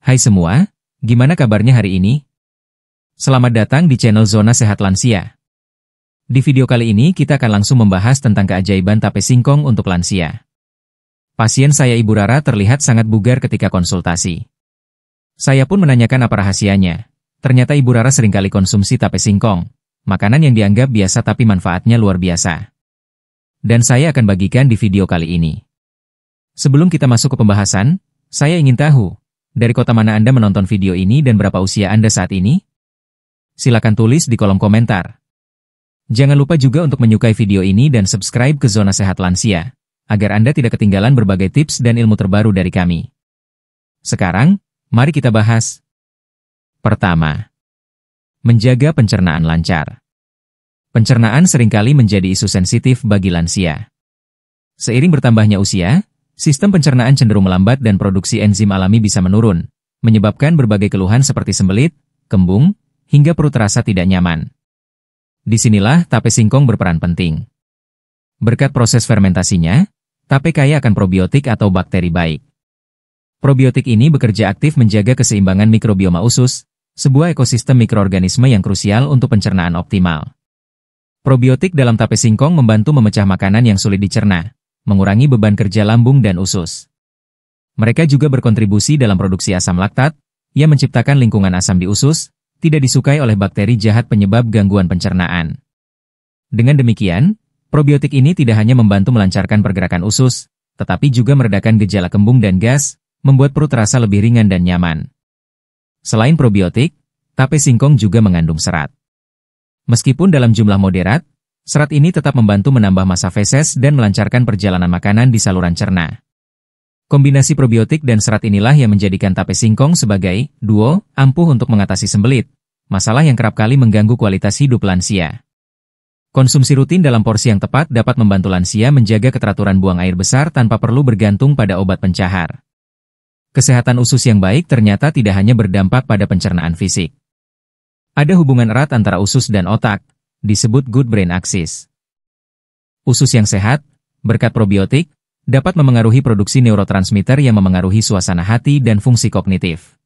Hai semua, gimana kabarnya hari ini? Selamat datang di channel Zona Sehat Lansia. Di video kali ini kita akan langsung membahas tentang keajaiban tape singkong untuk lansia. Pasien saya Ibu Rara terlihat sangat bugar ketika konsultasi. Saya pun menanyakan apa rahasianya. Ternyata Ibu Rara seringkali konsumsi tape singkong, makanan yang dianggap biasa tapi manfaatnya luar biasa. Dan saya akan bagikan di video kali ini. Sebelum kita masuk ke pembahasan, saya ingin tahu, dari kota mana Anda menonton video ini dan berapa usia Anda saat ini? Silakan tulis di kolom komentar. Jangan lupa juga untuk menyukai video ini dan subscribe ke Zona Sehat Lansia, agar Anda tidak ketinggalan berbagai tips dan ilmu terbaru dari kami. Sekarang, mari kita bahas. Pertama, menjaga pencernaan lancar. Pencernaan seringkali menjadi isu sensitif bagi lansia. Seiring bertambahnya usia, sistem pencernaan cenderung melambat dan produksi enzim alami bisa menurun, menyebabkan berbagai keluhan seperti sembelit, kembung, hingga perut terasa tidak nyaman. Disinilah tape singkong berperan penting. Berkat proses fermentasinya, tape kaya akan probiotik atau bakteri baik. Probiotik ini bekerja aktif menjaga keseimbangan mikrobioma usus, sebuah ekosistem mikroorganisme yang krusial untuk pencernaan optimal. Probiotik dalam tape singkong membantu memecah makanan yang sulit dicerna, mengurangi beban kerja lambung dan usus. Mereka juga berkontribusi dalam produksi asam laktat, yang menciptakan lingkungan asam di usus, tidak disukai oleh bakteri jahat penyebab gangguan pencernaan. Dengan demikian, probiotik ini tidak hanya membantu melancarkan pergerakan usus, tetapi juga meredakan gejala kembung dan gas, membuat perut terasa lebih ringan dan nyaman. Selain probiotik, tape singkong juga mengandung serat. Meskipun dalam jumlah moderat, serat ini tetap membantu menambah massa feses dan melancarkan perjalanan makanan di saluran cerna. Kombinasi probiotik dan serat inilah yang menjadikan tape singkong sebagai duo ampuh untuk mengatasi sembelit, masalah yang kerap kali mengganggu kualitas hidup lansia. Konsumsi rutin dalam porsi yang tepat dapat membantu lansia menjaga keteraturan buang air besar tanpa perlu bergantung pada obat pencahar. Kesehatan usus yang baik ternyata tidak hanya berdampak pada pencernaan fisik. Ada hubungan erat antara usus dan otak, disebut good brain axis. Usus yang sehat, berkat probiotik, dapat memengaruhi produksi neurotransmitter yang memengaruhi suasana hati dan fungsi kognitif.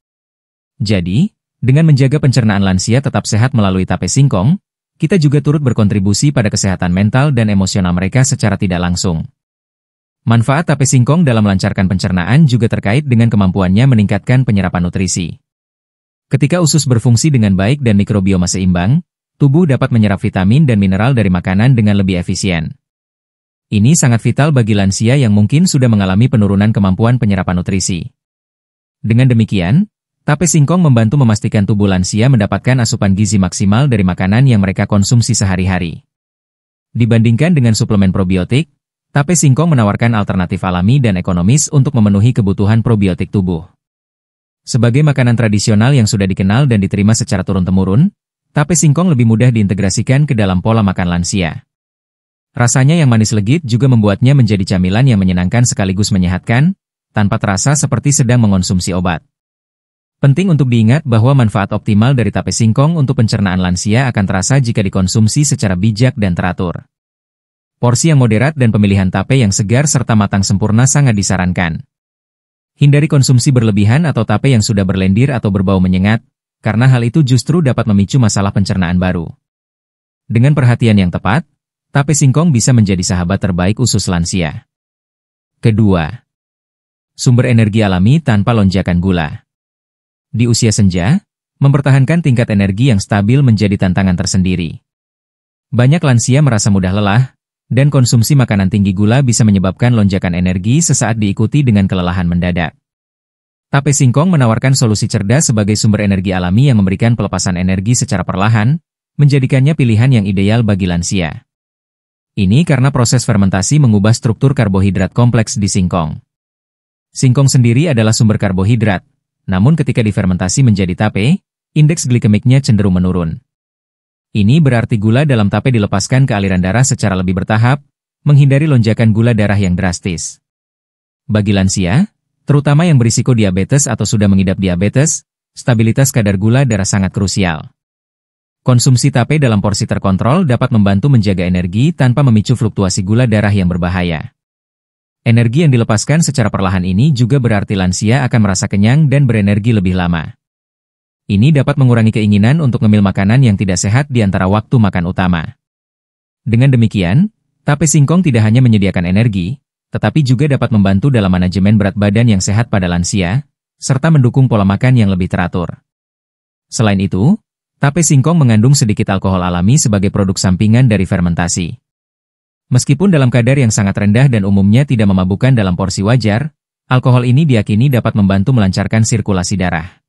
Jadi, dengan menjaga pencernaan lansia tetap sehat melalui tape singkong, kita juga turut berkontribusi pada kesehatan mental dan emosional mereka secara tidak langsung. Manfaat tape singkong dalam melancarkan pencernaan juga terkait dengan kemampuannya meningkatkan penyerapan nutrisi. Ketika usus berfungsi dengan baik dan mikrobioma seimbang, tubuh dapat menyerap vitamin dan mineral dari makanan dengan lebih efisien. Ini sangat vital bagi lansia yang mungkin sudah mengalami penurunan kemampuan penyerapan nutrisi. Dengan demikian, tape singkong membantu memastikan tubuh lansia mendapatkan asupan gizi maksimal dari makanan yang mereka konsumsi sehari-hari. Dibandingkan dengan suplemen probiotik, tape singkong menawarkan alternatif alami dan ekonomis untuk memenuhi kebutuhan probiotik tubuh. Sebagai makanan tradisional yang sudah dikenal dan diterima secara turun-temurun, tape singkong lebih mudah diintegrasikan ke dalam pola makan lansia. Rasanya yang manis legit juga membuatnya menjadi camilan yang menyenangkan sekaligus menyehatkan, tanpa terasa seperti sedang mengonsumsi obat. Penting untuk diingat bahwa manfaat optimal dari tape singkong untuk pencernaan lansia akan terasa jika dikonsumsi secara bijak dan teratur. Porsi yang moderat dan pemilihan tape yang segar serta matang sempurna sangat disarankan. Hindari konsumsi berlebihan atau tape yang sudah berlendir atau berbau menyengat, karena hal itu justru dapat memicu masalah pencernaan baru. Dengan perhatian yang tepat, tape singkong bisa menjadi sahabat terbaik usus lansia. Kedua, sumber energi alami tanpa lonjakan gula. Di usia senja, mempertahankan tingkat energi yang stabil menjadi tantangan tersendiri. Banyak lansia merasa mudah lelah, dan konsumsi makanan tinggi gula bisa menyebabkan lonjakan energi sesaat diikuti dengan kelelahan mendadak. Tape singkong menawarkan solusi cerdas sebagai sumber energi alami yang memberikan pelepasan energi secara perlahan, menjadikannya pilihan yang ideal bagi lansia. Ini karena proses fermentasi mengubah struktur karbohidrat kompleks di singkong. Singkong sendiri adalah sumber karbohidrat, namun ketika difermentasi menjadi tape, indeks glikemiknya cenderung menurun. Ini berarti gula dalam tape dilepaskan ke aliran darah secara lebih bertahap, menghindari lonjakan gula darah yang drastis. Bagi lansia, terutama yang berisiko diabetes atau sudah mengidap diabetes, stabilitas kadar gula darah sangat krusial. Konsumsi tape dalam porsi terkontrol dapat membantu menjaga energi tanpa memicu fluktuasi gula darah yang berbahaya. Energi yang dilepaskan secara perlahan ini juga berarti lansia akan merasa kenyang dan berenergi lebih lama. Ini dapat mengurangi keinginan untuk ngemil makanan yang tidak sehat di antara waktu makan utama. Dengan demikian, tape singkong tidak hanya menyediakan energi, tetapi juga dapat membantu dalam manajemen berat badan yang sehat pada lansia, serta mendukung pola makan yang lebih teratur. Selain itu, tape singkong mengandung sedikit alkohol alami sebagai produk sampingan dari fermentasi. Meskipun dalam kadar yang sangat rendah dan umumnya tidak memabukkan dalam porsi wajar, alkohol ini diyakini dapat membantu melancarkan sirkulasi darah.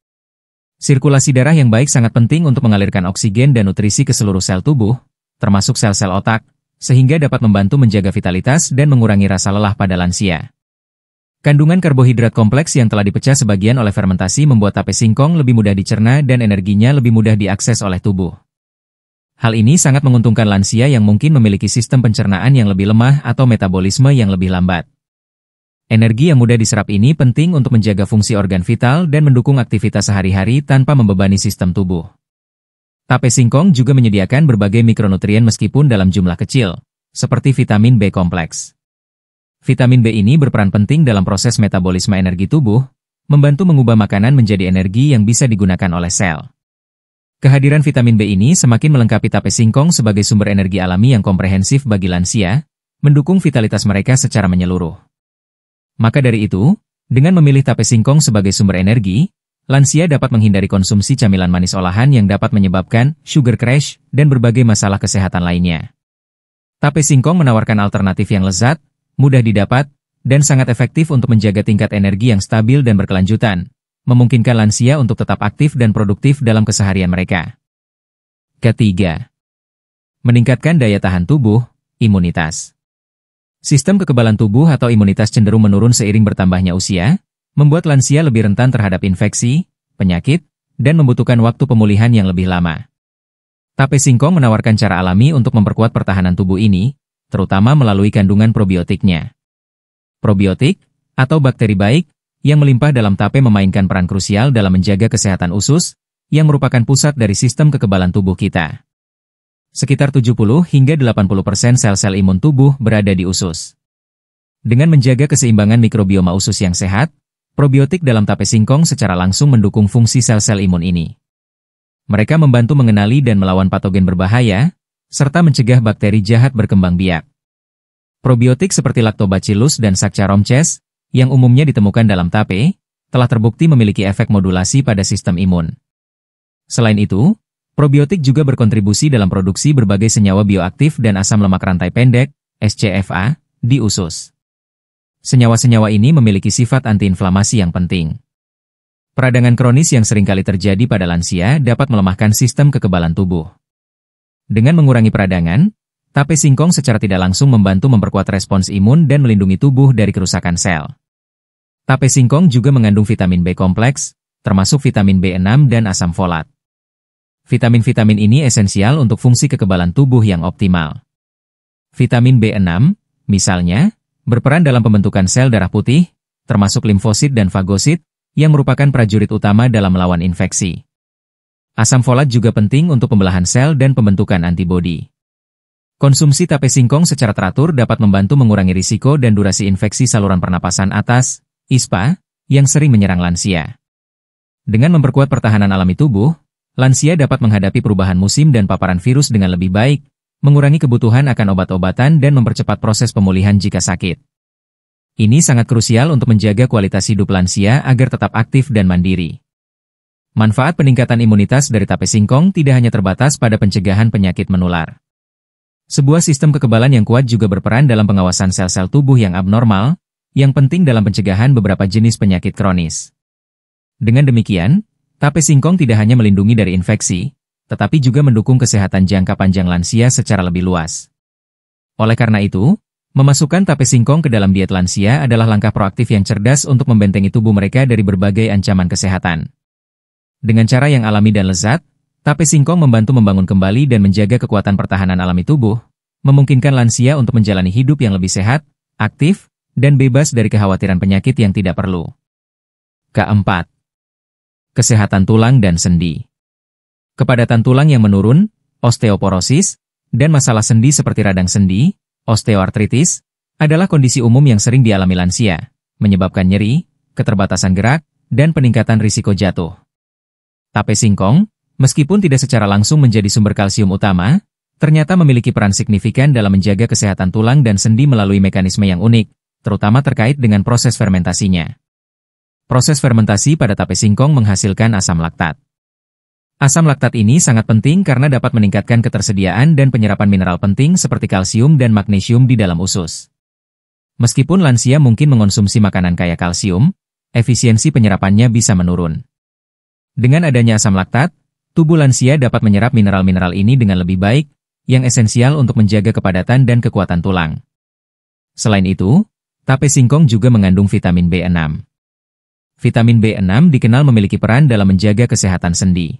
Sirkulasi darah yang baik sangat penting untuk mengalirkan oksigen dan nutrisi ke seluruh sel tubuh, termasuk sel-sel otak, sehingga dapat membantu menjaga vitalitas dan mengurangi rasa lelah pada lansia. Kandungan karbohidrat kompleks yang telah dipecah sebagian oleh fermentasi membuat tape singkong lebih mudah dicerna dan energinya lebih mudah diakses oleh tubuh. Hal ini sangat menguntungkan lansia yang mungkin memiliki sistem pencernaan yang lebih lemah atau metabolisme yang lebih lambat. Energi yang mudah diserap ini penting untuk menjaga fungsi organ vital dan mendukung aktivitas sehari-hari tanpa membebani sistem tubuh. Tape singkong juga menyediakan berbagai mikronutrien meskipun dalam jumlah kecil, seperti vitamin B kompleks. Vitamin B ini berperan penting dalam proses metabolisme energi tubuh, membantu mengubah makanan menjadi energi yang bisa digunakan oleh sel. Kehadiran vitamin B ini semakin melengkapi tape singkong sebagai sumber energi alami yang komprehensif bagi lansia, mendukung vitalitas mereka secara menyeluruh. Maka dari itu, dengan memilih tape singkong sebagai sumber energi, lansia dapat menghindari konsumsi camilan manis olahan yang dapat menyebabkan sugar crash dan berbagai masalah kesehatan lainnya. Tape singkong menawarkan alternatif yang lezat, mudah didapat, dan sangat efektif untuk menjaga tingkat energi yang stabil dan berkelanjutan, memungkinkan lansia untuk tetap aktif dan produktif dalam keseharian mereka. Ketiga, meningkatkan daya tahan tubuh, imunitas. Sistem kekebalan tubuh atau imunitas cenderung menurun seiring bertambahnya usia, membuat lansia lebih rentan terhadap infeksi, penyakit, dan membutuhkan waktu pemulihan yang lebih lama. Tape singkong menawarkan cara alami untuk memperkuat pertahanan tubuh ini, terutama melalui kandungan probiotiknya. Probiotik, atau bakteri baik, yang melimpah dalam tape memainkan peran krusial dalam menjaga kesehatan usus, yang merupakan pusat dari sistem kekebalan tubuh kita. Sekitar 70 hingga 80% sel-sel imun tubuh berada di usus. Dengan menjaga keseimbangan mikrobioma usus yang sehat, probiotik dalam tape singkong secara langsung mendukung fungsi sel-sel imun ini. Mereka membantu mengenali dan melawan patogen berbahaya, serta mencegah bakteri jahat berkembang biak. Probiotik seperti Lactobacillus dan Saccharomyces, yang umumnya ditemukan dalam tape, telah terbukti memiliki efek modulasi pada sistem imun. Selain itu, probiotik juga berkontribusi dalam produksi berbagai senyawa bioaktif dan asam lemak rantai pendek, SCFA, di usus. Senyawa-senyawa ini memiliki sifat antiinflamasi yang penting. Peradangan kronis yang seringkali terjadi pada lansia dapat melemahkan sistem kekebalan tubuh. Dengan mengurangi peradangan, tape singkong secara tidak langsung membantu memperkuat respons imun dan melindungi tubuh dari kerusakan sel. Tape singkong juga mengandung vitamin B kompleks, termasuk vitamin B6 dan asam folat. Vitamin-vitamin ini esensial untuk fungsi kekebalan tubuh yang optimal. Vitamin B6, misalnya, berperan dalam pembentukan sel darah putih, termasuk limfosit dan fagosit, yang merupakan prajurit utama dalam melawan infeksi. Asam folat juga penting untuk pembelahan sel dan pembentukan antibodi. Konsumsi tape singkong secara teratur dapat membantu mengurangi risiko dan durasi infeksi saluran pernapasan atas, ISPA, yang sering menyerang lansia. Dengan memperkuat pertahanan alami tubuh, lansia dapat menghadapi perubahan musim dan paparan virus dengan lebih baik, mengurangi kebutuhan akan obat-obatan dan mempercepat proses pemulihan jika sakit. Ini sangat krusial untuk menjaga kualitas hidup lansia agar tetap aktif dan mandiri. Manfaat peningkatan imunitas dari tape singkong tidak hanya terbatas pada pencegahan penyakit menular. Sebuah sistem kekebalan yang kuat juga berperan dalam pengawasan sel-sel tubuh yang abnormal, yang penting dalam pencegahan beberapa jenis penyakit kronis. Dengan demikian, tape singkong tidak hanya melindungi dari infeksi, tetapi juga mendukung kesehatan jangka panjang lansia secara lebih luas. Oleh karena itu, memasukkan tape singkong ke dalam diet lansia adalah langkah proaktif yang cerdas untuk membentengi tubuh mereka dari berbagai ancaman kesehatan. Dengan cara yang alami dan lezat, tape singkong membantu membangun kembali dan menjaga kekuatan pertahanan alami tubuh, memungkinkan lansia untuk menjalani hidup yang lebih sehat, aktif, dan bebas dari kekhawatiran penyakit yang tidak perlu. Keempat, kesehatan tulang dan sendi. Kepadatan tulang yang menurun, osteoporosis, dan masalah sendi seperti radang sendi, osteoartritis, adalah kondisi umum yang sering dialami lansia, menyebabkan nyeri, keterbatasan gerak, dan peningkatan risiko jatuh. Tape singkong, meskipun tidak secara langsung menjadi sumber kalsium utama, ternyata memiliki peran signifikan dalam menjaga kesehatan tulang dan sendi melalui mekanisme yang unik, terutama terkait dengan proses fermentasinya. Proses fermentasi pada tape singkong menghasilkan asam laktat. Asam laktat ini sangat penting karena dapat meningkatkan ketersediaan dan penyerapan mineral penting seperti kalsium dan magnesium di dalam usus. Meskipun lansia mungkin mengonsumsi makanan kaya kalsium, efisiensi penyerapannya bisa menurun. Dengan adanya asam laktat, tubuh lansia dapat menyerap mineral-mineral ini dengan lebih baik, yang esensial untuk menjaga kepadatan dan kekuatan tulang. Selain itu, tape singkong juga mengandung vitamin B6. Vitamin B6 dikenal memiliki peran dalam menjaga kesehatan sendi.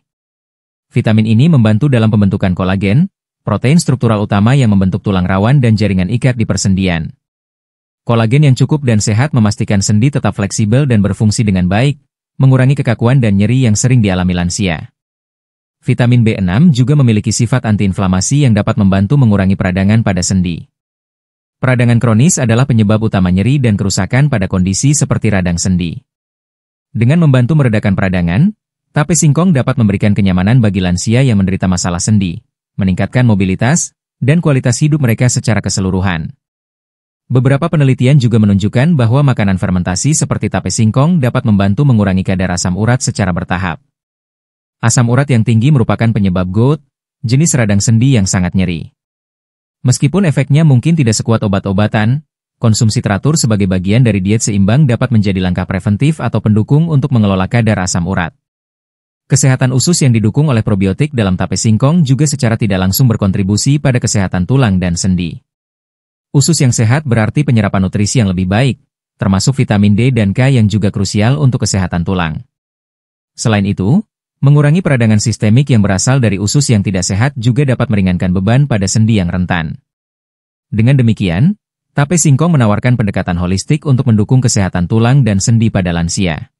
Vitamin ini membantu dalam pembentukan kolagen, protein struktural utama yang membentuk tulang rawan dan jaringan ikat di persendian. Kolagen yang cukup dan sehat memastikan sendi tetap fleksibel dan berfungsi dengan baik, mengurangi kekakuan dan nyeri yang sering dialami lansia. Vitamin B6 juga memiliki sifat antiinflamasi yang dapat membantu mengurangi peradangan pada sendi. Peradangan kronis adalah penyebab utama nyeri dan kerusakan pada kondisi seperti radang sendi. Dengan membantu meredakan peradangan, tape singkong dapat memberikan kenyamanan bagi lansia yang menderita masalah sendi, meningkatkan mobilitas, dan kualitas hidup mereka secara keseluruhan. Beberapa penelitian juga menunjukkan bahwa makanan fermentasi seperti tape singkong dapat membantu mengurangi kadar asam urat secara bertahap. Asam urat yang tinggi merupakan penyebab GOUT, jenis radang sendi yang sangat nyeri. Meskipun efeknya mungkin tidak sekuat obat-obatan, konsumsi teratur sebagai bagian dari diet seimbang dapat menjadi langkah preventif atau pendukung untuk mengelola kadar asam urat. Kesehatan usus yang didukung oleh probiotik dalam tape singkong juga secara tidak langsung berkontribusi pada kesehatan tulang dan sendi. Usus yang sehat berarti penyerapan nutrisi yang lebih baik, termasuk vitamin D dan K yang juga krusial untuk kesehatan tulang. Selain itu, mengurangi peradangan sistemik yang berasal dari usus yang tidak sehat juga dapat meringankan beban pada sendi yang rentan. Dengan demikian, tape singkong menawarkan pendekatan holistik untuk mendukung kesehatan tulang dan sendi pada lansia.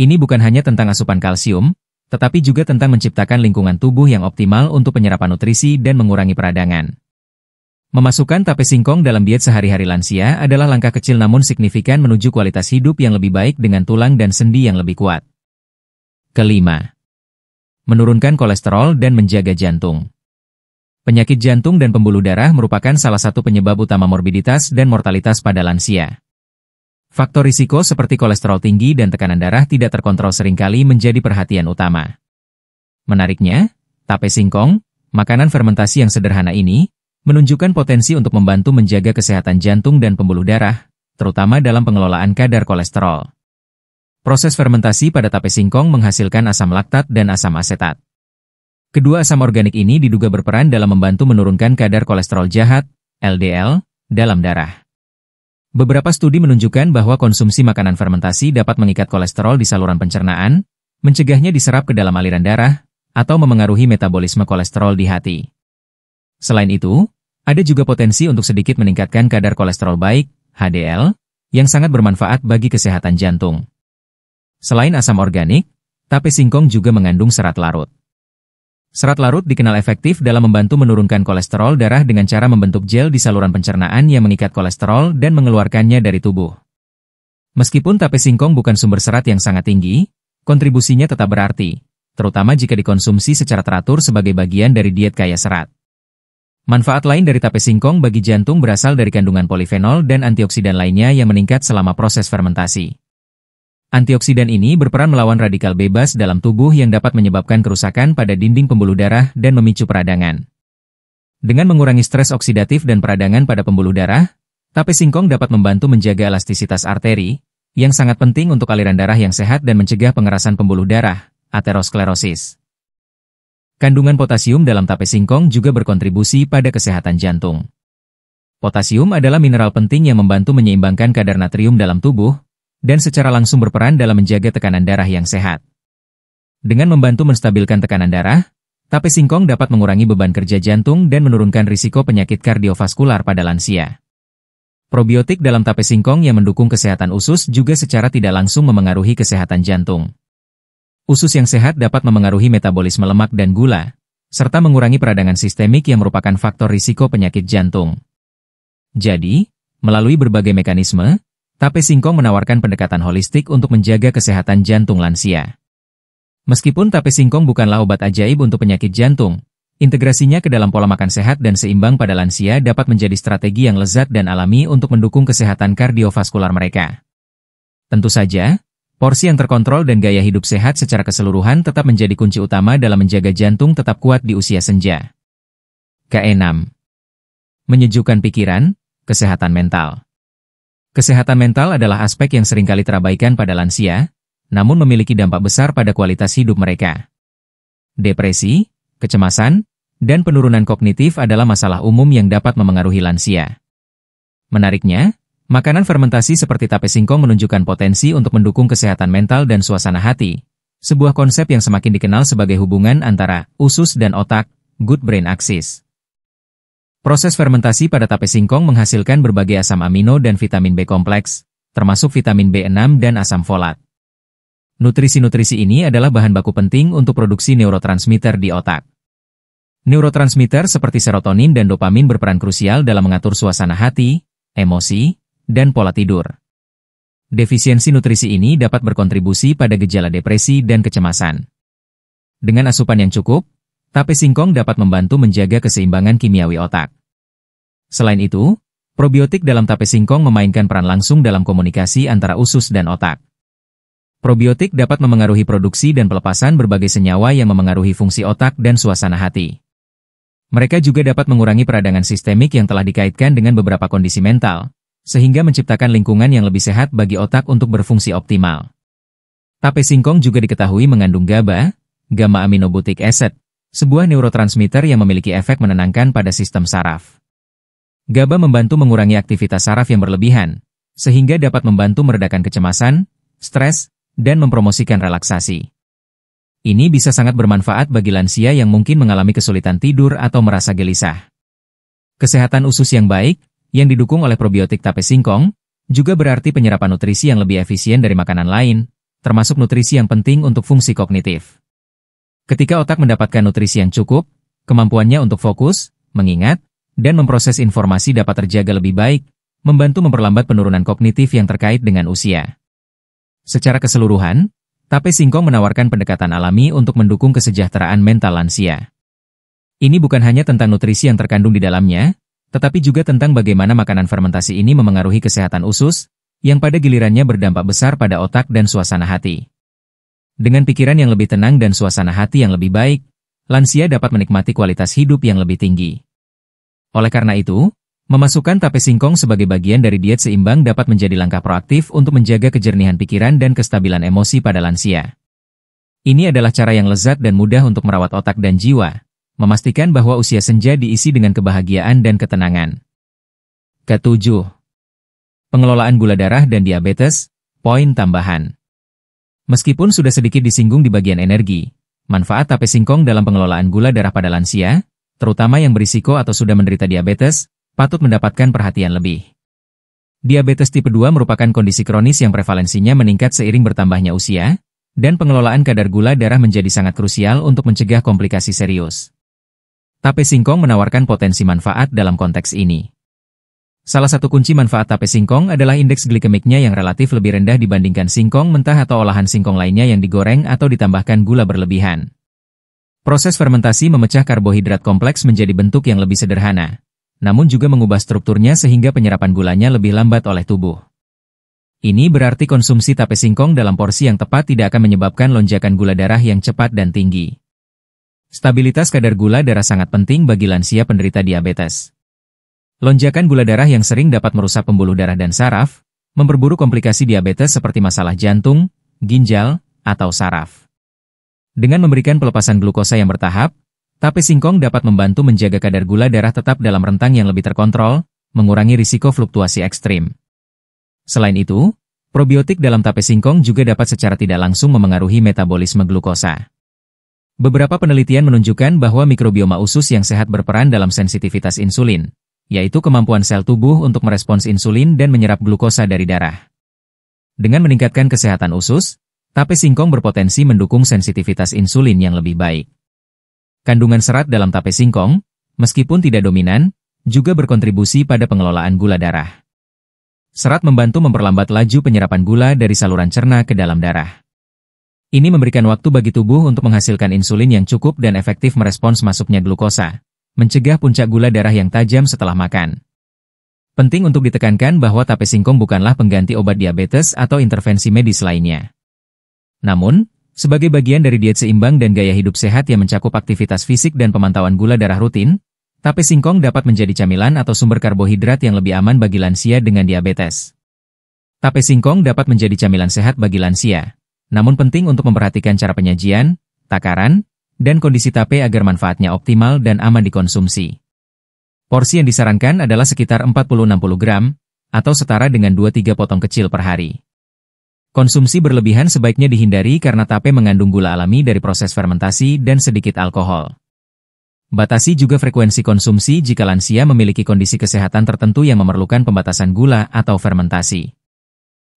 Ini bukan hanya tentang asupan kalsium, tetapi juga tentang menciptakan lingkungan tubuh yang optimal untuk penyerapan nutrisi dan mengurangi peradangan. Memasukkan tape singkong dalam diet sehari-hari lansia adalah langkah kecil namun signifikan menuju kualitas hidup yang lebih baik dengan tulang dan sendi yang lebih kuat. Kelima, menurunkan kolesterol dan menjaga jantung. Penyakit jantung dan pembuluh darah merupakan salah satu penyebab utama morbiditas dan mortalitas pada lansia. Faktor risiko seperti kolesterol tinggi dan tekanan darah tidak terkontrol seringkali menjadi perhatian utama. Menariknya, tape singkong, makanan fermentasi yang sederhana ini, menunjukkan potensi untuk membantu menjaga kesehatan jantung dan pembuluh darah, terutama dalam pengelolaan kadar kolesterol. Proses fermentasi pada tape singkong menghasilkan asam laktat dan asam asetat. Kedua asam organik ini diduga berperan dalam membantu menurunkan kadar kolesterol jahat, LDL, dalam darah. Beberapa studi menunjukkan bahwa konsumsi makanan fermentasi dapat mengikat kolesterol di saluran pencernaan, mencegahnya diserap ke dalam aliran darah, atau memengaruhi metabolisme kolesterol di hati. Selain itu, ada juga potensi untuk sedikit meningkatkan kadar kolesterol baik, HDL, yang sangat bermanfaat bagi kesehatan jantung. Selain asam organik, tape singkong juga mengandung serat larut. Serat larut dikenal efektif dalam membantu menurunkan kolesterol darah dengan cara membentuk gel di saluran pencernaan yang mengikat kolesterol dan mengeluarkannya dari tubuh. Meskipun tape singkong bukan sumber serat yang sangat tinggi, kontribusinya tetap berarti, terutama jika dikonsumsi secara teratur sebagai bagian dari diet kaya serat. Manfaat lain dari tape singkong bagi jantung berasal dari kandungan polifenol dan antioksidan lainnya yang meningkat selama proses fermentasi. Antioksidan ini berperan melawan radikal bebas dalam tubuh yang dapat menyebabkan kerusakan pada dinding pembuluh darah dan memicu peradangan. Dengan mengurangi stres oksidatif dan peradangan pada pembuluh darah, tape singkong dapat membantu menjaga elastisitas arteri, yang sangat penting untuk aliran darah yang sehat dan mencegah pengerasan pembuluh darah, aterosklerosis. Kandungan potasium dalam tape singkong juga berkontribusi pada kesehatan jantung. Potasium adalah mineral penting yang membantu menyeimbangkan kadar natrium dalam tubuh, dan secara langsung berperan dalam menjaga tekanan darah yang sehat. Dengan membantu menstabilkan tekanan darah, tape singkong dapat mengurangi beban kerja jantung dan menurunkan risiko penyakit kardiovaskular pada lansia. Probiotik dalam tape singkong yang mendukung kesehatan usus juga secara tidak langsung memengaruhi kesehatan jantung. Usus yang sehat dapat memengaruhi metabolisme lemak dan gula, serta mengurangi peradangan sistemik yang merupakan faktor risiko penyakit jantung. Jadi, Melalui berbagai mekanisme, tape singkong menawarkan pendekatan holistik untuk menjaga kesehatan jantung lansia. Meskipun tape singkong bukanlah obat ajaib untuk penyakit jantung, integrasinya ke dalam pola makan sehat dan seimbang pada lansia dapat menjadi strategi yang lezat dan alami untuk mendukung kesehatan kardiovaskular mereka. Tentu saja, porsi yang terkontrol dan gaya hidup sehat secara keseluruhan tetap menjadi kunci utama dalam menjaga jantung tetap kuat di usia senja. Ke-6. Menyejukkan pikiran, kesehatan mental. Kesehatan mental adalah aspek yang seringkali terabaikan pada lansia, namun memiliki dampak besar pada kualitas hidup mereka. Depresi, kecemasan, dan penurunan kognitif adalah masalah umum yang dapat memengaruhi lansia. Menariknya, makanan fermentasi seperti tape singkong menunjukkan potensi untuk mendukung kesehatan mental dan suasana hati, sebuah konsep yang semakin dikenal sebagai hubungan antara usus dan otak, good brain axis. Proses fermentasi pada tape singkong menghasilkan berbagai asam amino dan vitamin B kompleks, termasuk vitamin B6 dan asam folat. Nutrisi-nutrisi ini adalah bahan baku penting untuk produksi neurotransmitter di otak. Neurotransmitter seperti serotonin dan dopamin berperan krusial dalam mengatur suasana hati, emosi, dan pola tidur. Defisiensi nutrisi ini dapat berkontribusi pada gejala depresi dan kecemasan. Dengan asupan yang cukup, tape singkong dapat membantu menjaga keseimbangan kimiawi otak. Selain itu, probiotik dalam tape singkong memainkan peran langsung dalam komunikasi antara usus dan otak. Probiotik dapat memengaruhi produksi dan pelepasan berbagai senyawa yang memengaruhi fungsi otak dan suasana hati. Mereka juga dapat mengurangi peradangan sistemik yang telah dikaitkan dengan beberapa kondisi mental, sehingga menciptakan lingkungan yang lebih sehat bagi otak untuk berfungsi optimal. Tape singkong juga diketahui mengandung GABA, gamma-aminobutyric acid, sebuah neurotransmitter yang memiliki efek menenangkan pada sistem saraf. GABA membantu mengurangi aktivitas saraf yang berlebihan, sehingga dapat membantu meredakan kecemasan, stres, dan mempromosikan relaksasi. Ini bisa sangat bermanfaat bagi lansia yang mungkin mengalami kesulitan tidur atau merasa gelisah. Kesehatan usus yang baik, yang didukung oleh probiotik tape singkong, juga berarti penyerapan nutrisi yang lebih efisien dari makanan lain, termasuk nutrisi yang penting untuk fungsi kognitif. Ketika otak mendapatkan nutrisi yang cukup, kemampuannya untuk fokus, mengingat, dan memproses informasi dapat terjaga lebih baik, membantu memperlambat penurunan kognitif yang terkait dengan usia. Secara keseluruhan, tape singkong menawarkan pendekatan alami untuk mendukung kesejahteraan mental lansia. Ini bukan hanya tentang nutrisi yang terkandung di dalamnya, tetapi juga tentang bagaimana makanan fermentasi ini memengaruhi kesehatan usus, yang pada gilirannya berdampak besar pada otak dan suasana hati. Dengan pikiran yang lebih tenang dan suasana hati yang lebih baik, lansia dapat menikmati kualitas hidup yang lebih tinggi. Oleh karena itu, memasukkan tape singkong sebagai bagian dari diet seimbang dapat menjadi langkah proaktif untuk menjaga kejernihan pikiran dan kestabilan emosi pada lansia. Ini adalah cara yang lezat dan mudah untuk merawat otak dan jiwa, memastikan bahwa usia senja diisi dengan kebahagiaan dan ketenangan. Ke-7. Pengelolaan gula darah dan diabetes, poin tambahan. Meskipun sudah sedikit disinggung di bagian energi, manfaat tape singkong dalam pengelolaan gula darah pada lansia, terutama yang berisiko atau sudah menderita diabetes, patut mendapatkan perhatian lebih. Diabetes tipe 2 merupakan kondisi kronis yang prevalensinya meningkat seiring bertambahnya usia, dan pengelolaan kadar gula darah menjadi sangat krusial untuk mencegah komplikasi serius. Tape singkong menawarkan potensi manfaat dalam konteks ini. Salah satu kunci manfaat tape singkong adalah indeks glikemiknya yang relatif lebih rendah dibandingkan singkong mentah atau olahan singkong lainnya yang digoreng atau ditambahkan gula berlebihan. Proses fermentasi memecah karbohidrat kompleks menjadi bentuk yang lebih sederhana, namun juga mengubah strukturnya sehingga penyerapan gulanya lebih lambat oleh tubuh. Ini berarti konsumsi tape singkong dalam porsi yang tepat tidak akan menyebabkan lonjakan gula darah yang cepat dan tinggi. Stabilitas kadar gula darah sangat penting bagi lansia penderita diabetes. Lonjakan gula darah yang sering dapat merusak pembuluh darah dan saraf, memperburuk komplikasi diabetes seperti masalah jantung, ginjal, atau saraf. Dengan memberikan pelepasan glukosa yang bertahap, tape singkong dapat membantu menjaga kadar gula darah tetap dalam rentang yang lebih terkontrol, mengurangi risiko fluktuasi ekstrim. Selain itu, probiotik dalam tape singkong juga dapat secara tidak langsung memengaruhi metabolisme glukosa. Beberapa penelitian menunjukkan bahwa mikrobioma usus yang sehat berperan dalam sensitivitas insulin, yaitu kemampuan sel tubuh untuk merespons insulin dan menyerap glukosa dari darah. Dengan meningkatkan kesehatan usus, tape singkong berpotensi mendukung sensitivitas insulin yang lebih baik. Kandungan serat dalam tape singkong, meskipun tidak dominan, juga berkontribusi pada pengelolaan gula darah. Serat membantu memperlambat laju penyerapan gula dari saluran cerna ke dalam darah. Ini memberikan waktu bagi tubuh untuk menghasilkan insulin yang cukup dan efektif merespons masuknya glukosa, mencegah puncak gula darah yang tajam setelah makan. Penting untuk ditekankan bahwa tape singkong bukanlah pengganti obat diabetes atau intervensi medis lainnya. Namun, sebagai bagian dari diet seimbang dan gaya hidup sehat yang mencakup aktivitas fisik dan pemantauan gula darah rutin, tape singkong dapat menjadi camilan atau sumber karbohidrat yang lebih aman bagi lansia dengan diabetes. Tape singkong dapat menjadi camilan sehat bagi lansia, namun penting untuk memperhatikan cara penyajian, takaran, dan kondisi tape agar manfaatnya optimal dan aman dikonsumsi. Porsi yang disarankan adalah sekitar 40-60 gram, atau setara dengan 2-3 potong kecil per hari. Konsumsi berlebihan sebaiknya dihindari karena tape mengandung gula alami dari proses fermentasi dan sedikit alkohol. Batasi juga frekuensi konsumsi jika lansia memiliki kondisi kesehatan tertentu yang memerlukan pembatasan gula atau fermentasi.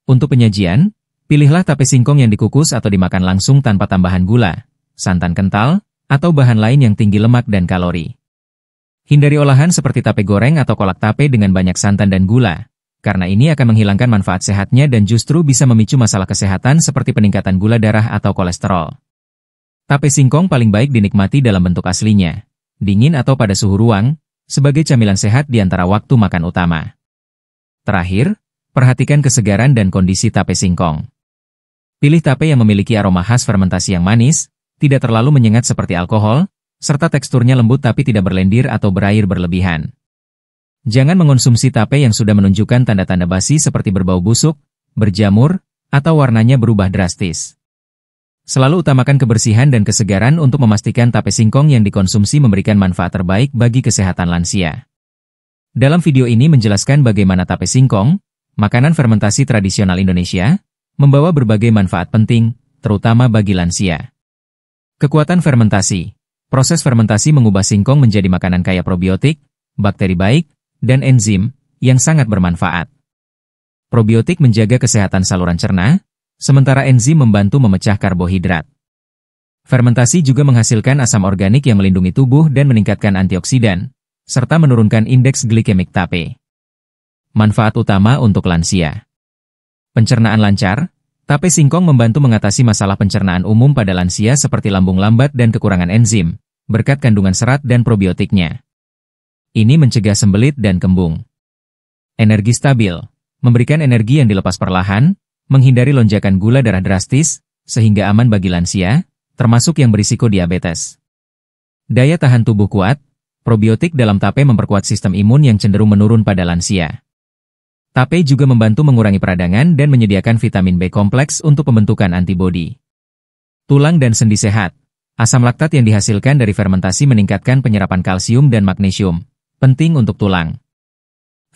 Untuk penyajian, pilihlah tape singkong yang dikukus atau dimakan langsung tanpa tambahan gula, santan kental, atau bahan lain yang tinggi lemak dan kalori. Hindari olahan seperti tape goreng atau kolak tape dengan banyak santan dan gula, karena ini akan menghilangkan manfaat sehatnya dan justru bisa memicu masalah kesehatan seperti peningkatan gula darah atau kolesterol. Tape singkong paling baik dinikmati dalam bentuk aslinya, dingin atau pada suhu ruang, sebagai camilan sehat di antara waktu makan utama. Terakhir, perhatikan kesegaran dan kondisi tape singkong. Pilih tape yang memiliki aroma khas fermentasi yang manis, tidak terlalu menyengat seperti alkohol, serta teksturnya lembut tapi tidak berlendir atau berair berlebihan. Jangan mengonsumsi tape yang sudah menunjukkan tanda-tanda basi seperti berbau busuk, berjamur, atau warnanya berubah drastis. Selalu utamakan kebersihan dan kesegaran untuk memastikan tape singkong yang dikonsumsi memberikan manfaat terbaik bagi kesehatan lansia. Dalam video ini menjelaskan bagaimana tape singkong, makanan fermentasi tradisional Indonesia, membawa berbagai manfaat penting, terutama bagi lansia. Kekuatan fermentasi. Proses fermentasi mengubah singkong menjadi makanan kaya probiotik, bakteri baik, dan enzim, yang sangat bermanfaat. Probiotik menjaga kesehatan saluran cerna, sementara enzim membantu memecah karbohidrat. Fermentasi juga menghasilkan asam organik yang melindungi tubuh dan meningkatkan antioksidan, serta menurunkan indeks glikemik tape. Manfaat utama untuk lansia. Pencernaan lancar. Tape singkong membantu mengatasi masalah pencernaan umum pada lansia seperti lambung lambat dan kekurangan enzim, berkat kandungan serat dan probiotiknya. Ini mencegah sembelit dan kembung. Energi stabil. Memberikan energi yang dilepas perlahan, menghindari lonjakan gula darah drastis, sehingga aman bagi lansia, termasuk yang berisiko diabetes. Daya tahan tubuh kuat. Probiotik dalam tape memperkuat sistem imun yang cenderung menurun pada lansia. Tape juga membantu mengurangi peradangan dan menyediakan vitamin B kompleks untuk pembentukan antibodi. Tulang dan sendi sehat. Asam laktat yang dihasilkan dari fermentasi meningkatkan penyerapan kalsium dan magnesium, penting untuk tulang.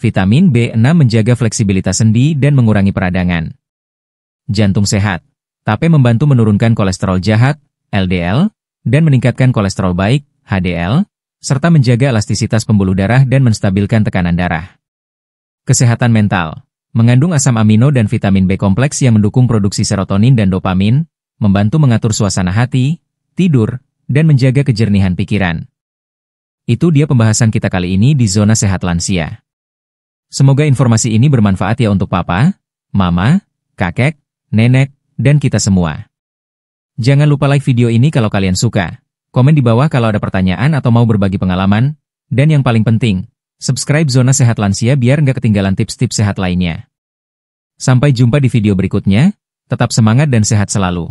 Vitamin B6 menjaga fleksibilitas sendi dan mengurangi peradangan. Jantung sehat. Tape membantu menurunkan kolesterol jahat, LDL, dan meningkatkan kolesterol baik, HDL, serta menjaga elastisitas pembuluh darah dan menstabilkan tekanan darah. Kesehatan mental. Mengandung asam amino dan vitamin B kompleks yang mendukung produksi serotonin dan dopamin, membantu mengatur suasana hati, tidur, dan menjaga kejernihan pikiran. Itu dia pembahasan kita kali ini di Zona Sehat Lansia. Semoga informasi ini bermanfaat ya untuk papa, mama, kakek, nenek, dan kita semua. Jangan lupa like video ini kalau kalian suka, komen di bawah kalau ada pertanyaan atau mau berbagi pengalaman, dan yang paling penting, subscribe Zona Sehat Lansia biar nggak ketinggalan tips-tips sehat lainnya. Sampai jumpa di video berikutnya, tetap semangat dan sehat selalu.